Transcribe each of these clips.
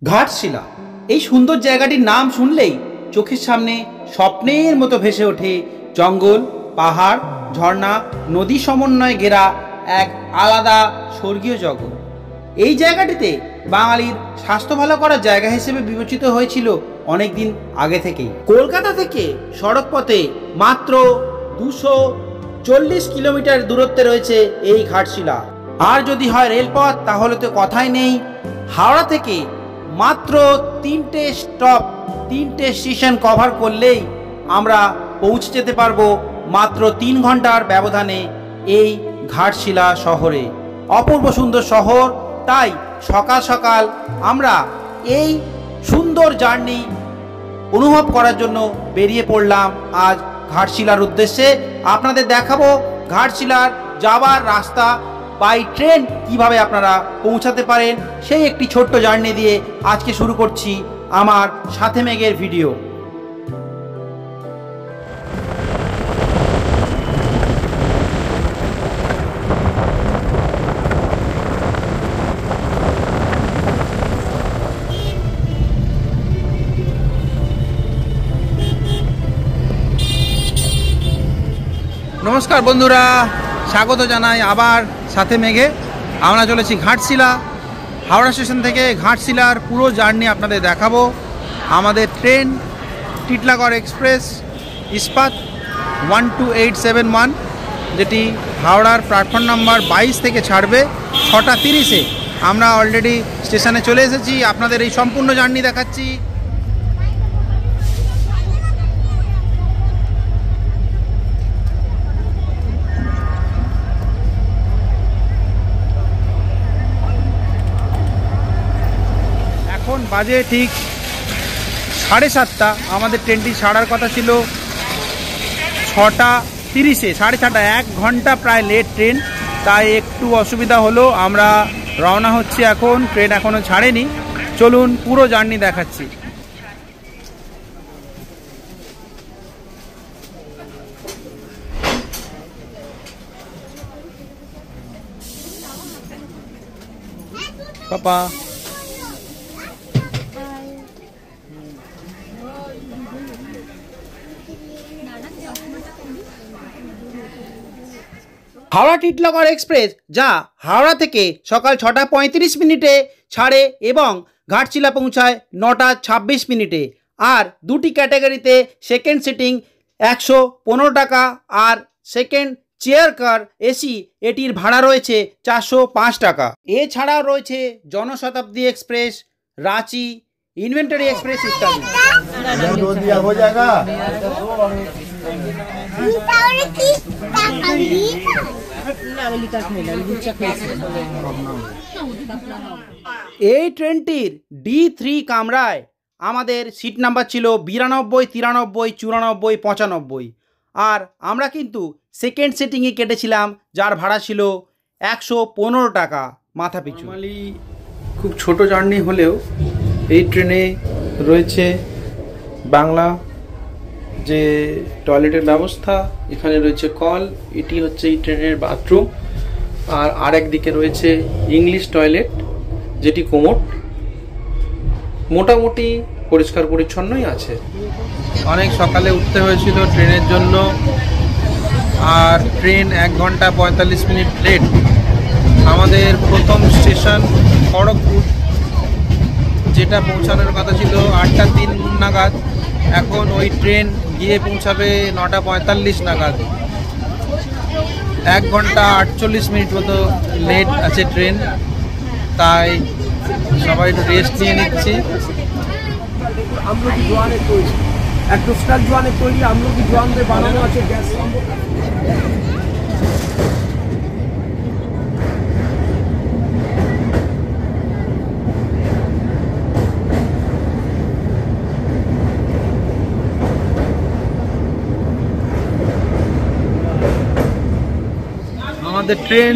ঘাটশিলা এই সুন্দর জায়গাটির নাম শুনলেই চোখের সামনে স্বপ্নের মতো ভেসে ওঠে জঙ্গল, পাহাড়, ঝর্ণা, নদী সমন্বয়ে ঘেরা এক আলাদা স্বর্গীয় জগৎ। এই জায়গাটিতে বাঙালির স্বাস্থ্য ভালো করার জায়গা হিসেবে বিবেচিত হয়েছিল অনেক দিন আগে থেকেই। কলকাতা থেকে সড়ক পথে মাত্র 240 কিলোমিটার দূরত্বে রয়েছে এই ঘাটশিলা। আর যদি হয় রেলপথ তাহলে তো কথাই নেই। হাওড়া থেকে মাত্র 3টে স্টেশন কভার করলেই আমরা পৌঁছে যেতে পারবো মাত্র 3 ঘন্টার ব্যবধানে এই ঘাটশিলা শহরে। অপূর্ব সুন্দর শহর, তাই সকাল সকাল আমরা এই সুন্দর জার্নি অনুভব করার জন্য বেরিয়ে পড়লাম আজ ঘাটশিলার উদ্দেশ্যে। আপনাদের দেখাবো ঘাটশিলার যাওয়ার রাস্তা বাই ট্রেন কিভাবে আপনারা পৌঁছাতে পারেন, সেই একটি ছোট্ট জার্নি দিয়ে আজকে শুরু করছি আমার সাথে মেঘের ভিডিও। নমস্কার বন্ধুরা, স্বাগত জানাই আবার সাথে মেঘে। আমরা চলেছি ঘাটশিলা। হাওড়া স্টেশন থেকে ঘাটশিলার পুরো জার্নি আপনাদের দেখাবো। আমাদের ট্রেন টিটলাগড় এক্সপ্রেস ইস্পাত 12871, যেটি হাওড়ার প্ল্যাটফর্ম নাম্বার 22 থেকে ছাড়বে 6টা 30-এ। আমরা অলরেডি স্টেশনে চলে এসেছি, আপনাদের এই সম্পূর্ণ জার্নি দেখাচ্ছি। এখন বাজে ঠিক 7:30। আমাদের ট্রেনটি ছাড়ার কথা ছিল 6টা 30-এ, 6:30, 1 ঘন্টা প্রায় লেট ট্রেন, তাই একটু অসুবিধা হলো। আমরা রওনা হচ্ছি এখন, ট্রেন এখনও ছাড়েনি। চলুন পুরো জার্নি দেখাচ্ছি। পাপা হাওড়া টিটলাগড় এক্সপ্রেস, যা হাওড়া থেকে সকাল 6টা 35 ছাড়ে এবং ঘাটশিলা পৌঁছায় 9টা 26 আর দুটি ক্যাটাগরিতে সেকেন্ড সিটিং 115 টাকা আর সেকেন্ড চেয়ার কার এসি এটির ভাড়া রয়েছে 405 টাকা। এছাড়াও রয়েছে Janshatabdi express, Ranchi, inventory express ইত্যাদি। এই ট্রেনটির D3 কামরায় আমাদের সিট নাম্বার ছিল 92, 93, 94, 95, আর আমরা কিন্তু সেকেন্ড সিটিংয়ে কেটেছিলাম, যার ভাড়া ছিল 115 টাকা মাথা পিছু। নরমালি খুব ছোট জার্নি হলেও এই ট্রেনে রয়েছে বাংলা যে টয়লেটের ব্যবস্থা, এখানে রয়েছে কল, এটি হচ্ছে এই ট্রেনের বাথরুম, আর আরেক দিকে রয়েছে ইংলিশ টয়লেট, যেটি কোমোড। মোটামুটি পরিষ্কার পরিচ্ছন্নই আছে। অনেক সকালে উঠতে হয়েছিল ট্রেনের জন্য, আর ট্রেন 1 ঘন্টা 45 মিনিট লেট। আমাদের প্রথম স্টেশন খড়গপুর, যেটা পৌঁছানোর কথা ছিল 8টা 3 নাগাদ। এখন ওই ট্রেন গিয়ে পৌঁছাবে 9টা 45 নাগাদ। 1 ঘন্টা 48 মিনিট মতো লেট আছে ট্রেন, তাই সবাই একটু রেস্ট নিয়ে নিচ্ছি। আমলকি জোয়ানের তৈরি, একটু স্টার জোয়ানের তৈরি, আমলকি জোয়ানদের বানানো আছে গ্যাস। আমাদের ট্রেন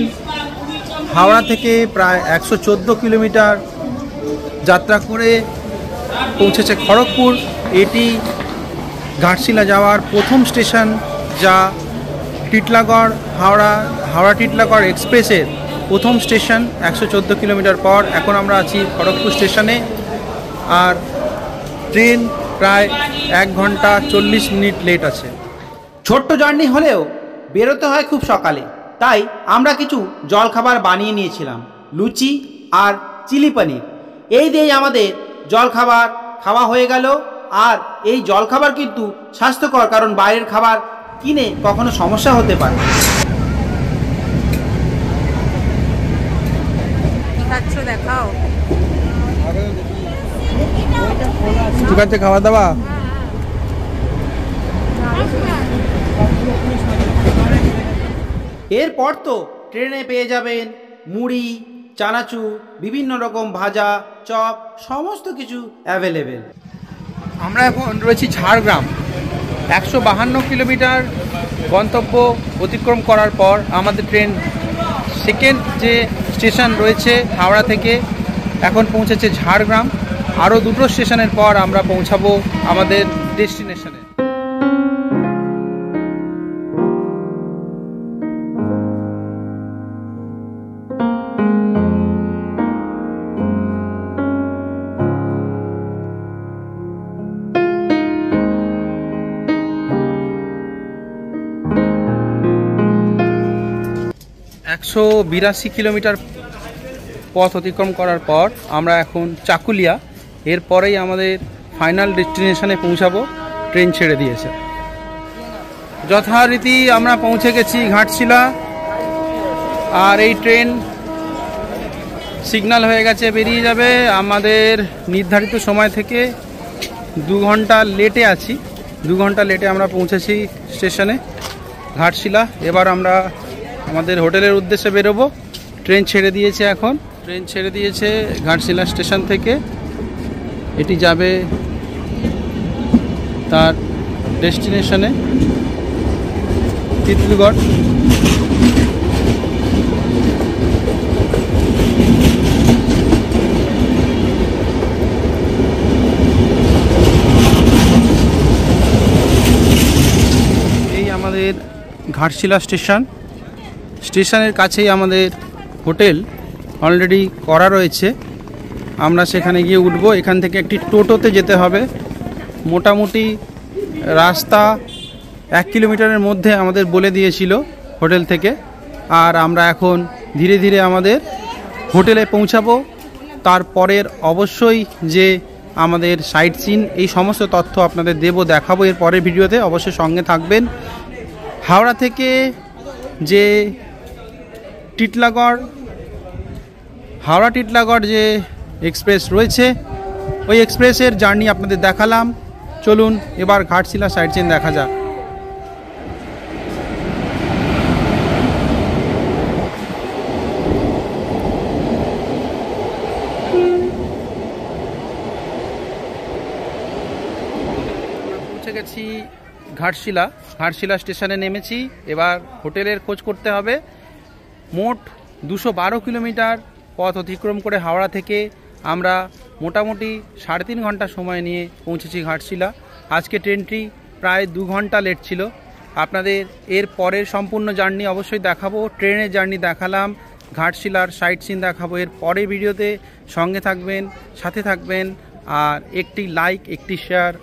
হাওড়া থেকে প্রায় 114 কিলোমিটার যাত্রা করে পৌঁছেছে খড়গপুর। এটি ঘাটশিলা যাওয়ার প্রথম স্টেশন, যা টিটলাগড় হাওড়া টিটলাগড় এক্সপ্রেসের প্রথম স্টেশন। 114 কিলোমিটার পর এখন আমরা আছি খড়গপুর স্টেশনে। আর ট্রেন প্রায় 1 ঘন্টা 40 মিনিট লেট আছে। ছোট্ট জার্নি হলেও বেরোতে হয় খুব সকালে, তাই আমরা কিছু জলখাবার বানিয়ে নিয়েছিলাম, লুচি আর চিলি পনির। এই দিয়েই আমাদের জলখাবার খাওয়া হয়ে গেল। আর এই জলখাবার কিন্তু স্বাস্থ্যকর, কারণ বাইরের খাবার কিনে কখনো সমস্যা হতে পারে। দেখাও ঠিক আছে, খাওয়া দাওয়া এরপর তো ট্রেনে পেয়ে যাবেন মুড়ি, চানাচুর, বিভিন্ন রকম ভাজা, চপ, সমস্ত কিছু অ্যাভেলেবেল। আমরা এখন রয়েছি ঝাড়গ্রাম। 152 কিলোমিটার গন্তব্য অতিক্রম করার পর আমাদের ট্রেন সেকেন্ড যে স্টেশন রয়েছে হাওড়া থেকে এখন পৌঁছেছে ঝাড়গ্রাম। আরও 2টো স্টেশনের পর আমরা পৌঁছাবো আমাদের ডেস্টিনেশনে। একশো 82 কিলোমিটার পথ অতিক্রম করার পর আমরা এখন চাকুলিয়া, এরপরেই আমাদের ফাইনাল ডেস্টিনেশনে পৌঁছাবো। ট্রেন ছেড়ে দিয়েছে। যথারীতি আমরা পৌঁছে গেছি ঘাটশিলা। আর এই ট্রেন সিগন্যাল হয়ে গেছে, বেরিয়ে যাবে। আমাদের নির্ধারিত সময় থেকে 2 ঘন্টা লেটে আছি। 2 ঘন্টা লেটে আমরা পৌঁছেছি স্টেশনে ঘাটশিলা। এবার আমরা আমাদের হোটেলের উদ্দেশ্যে বেরোবো। ট্রেন ছেড়ে দিয়েছে, এখন ট্রেন ছেড়ে দিয়েছে ঘাটশিলা স্টেশন থেকে। এটি যাবে তার ডেস্টিনেশনে তিতলিগড়। এই আমাদের ঘাটশিলা স্টেশনের কাছেই আমাদের হোটেল অলরেডি করা রয়েছে। আমরা সেখানে গিয়ে উঠবো। এখান থেকে একটি টোটোতে যেতে হবে। মোটামুটি রাস্তা 1 কিলোমিটারের মধ্যে আমাদের বলে দিয়েছিল হোটেল থেকে। আর আমরা এখন ধীরে ধীরে আমাদের হোটেলে পৌঁছাবো। তারপরের অবশ্যই যে আমাদের সাইট সিন, এই সমস্ত তথ্য আপনাদের দেখাবো এর পরের ভিডিওতে। অবশ্যই সঙ্গে থাকবেন। হাওড়া থেকে যে হাওড়া টিটলাগড় যে এক্সপ্রেস রয়েছে, ওই এক্সপ্রেসের জার্নি আপনাদের দেখালাম। চলুন এবার ঘাটশিলা সাইট সিন দেখা যাক। পৌঁছে গেছি ঘাটশিলা স্টেশনে নেমেছি। এবার হোটেলের খোঁজ করতে হবে। মোট 212 কিলোমিটার পথ অতিক্রম করে হাওড়া থেকে আমরা মোটামুটি 3.5 ঘন্টা সময় নিয়ে পৌঁছেছি ঘাটশিলা। আজকে ট্রেনটি প্রায় 2 ঘন্টা লেট ছিল। আপনাদের এর পরের সম্পূর্ণ জার্নি অবশ্যই দেখাবো। ট্রেনের জার্নি দেখালাম, ঘাটশিলার সাইট সিন দেখাবো এর পরের ভিডিওতে। সঙ্গে থাকবেন, সাথে থাকবেন। আর একটি লাইক, একটি শেয়ার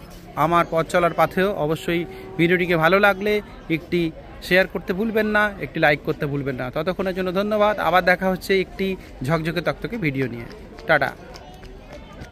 আমার পথ চলার পথেও। অবশ্যই ভিডিওটিকে ভালো লাগলে একটি শেয়ার করতে ভুলবেন না, একটি লাইক করতে ভুলবেন না। ততক্ষণের জন্য ধন্যবাদ। আবার দেখা হচ্ছে একটি ঝকঝকে তকতকে ভিডিও নিয়ে। টাটা।